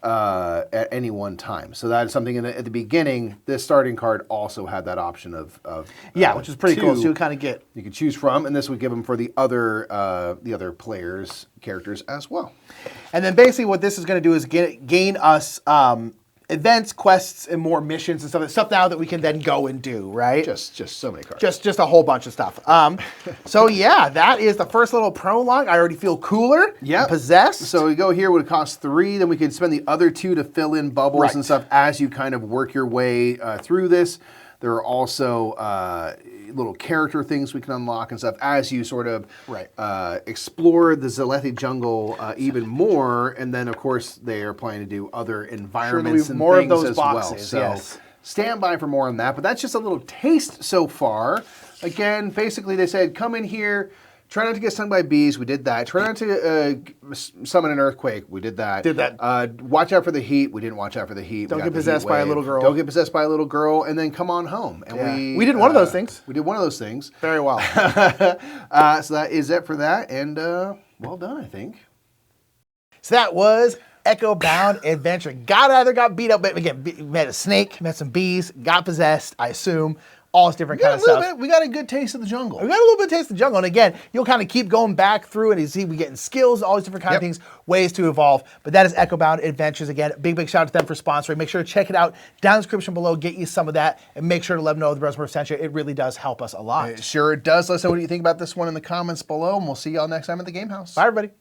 at any one time. So that is something at the beginning. This starting card also had that option of Which is pretty cool. 2 So you kind of get you could choose from, and this would give them for the other players' characters as well. And then basically what this is going to do is gain us events, quests, and more missions and stuff now that we can then go and do, right? Just so many cards. Just a whole bunch of stuff. So yeah, that is the first little prologue. I already feel cooler. Yeah. Possessed. So we go here, would cost 3, then we can spend the other 2 to fill in bubbles Right. and stuff as you kind of work your way through this. There are also little character things we can unlock and stuff as you sort of Right. explore the Zalethi jungle even more. And then, of course, they are planning to do other environments and more of things those as boxes, well. So yes. stand by for more on that. But that's just a little taste so far. Again, basically they said, come in here. Try not to get stung by bees. We did that. Try not to summon an earthquake. We did that. Did that. Watch out for the heat. We didn't watch out for the heat. Don't We got get the possessed heat by a wave. little girl. Don't get possessed by a little girl, and then come on home. And Yeah. We did one of those things. We did one of those things. Very well. So that is it for that, and well done, I think. So that was Echobound Adventure. Either got beat up, but again, met a snake, met some bees, got possessed, I assume. All this different kind of stuff. We got a good taste of the jungle. We got a little bit of taste of the jungle, and again, you'll kind of keep going back through and you see we getting skills, all these different kind of things, ways to evolve. But that is Echobound Adventures. Again, big shout out to them for sponsoring. Make sure to check it out down in the description below, get you some of that, and make sure to let them know the Bros sent you. It really does help us a lot. It sure does. Let us know what you think about this one in the comments below, and we'll see y'all next time at the Game House. Bye, everybody.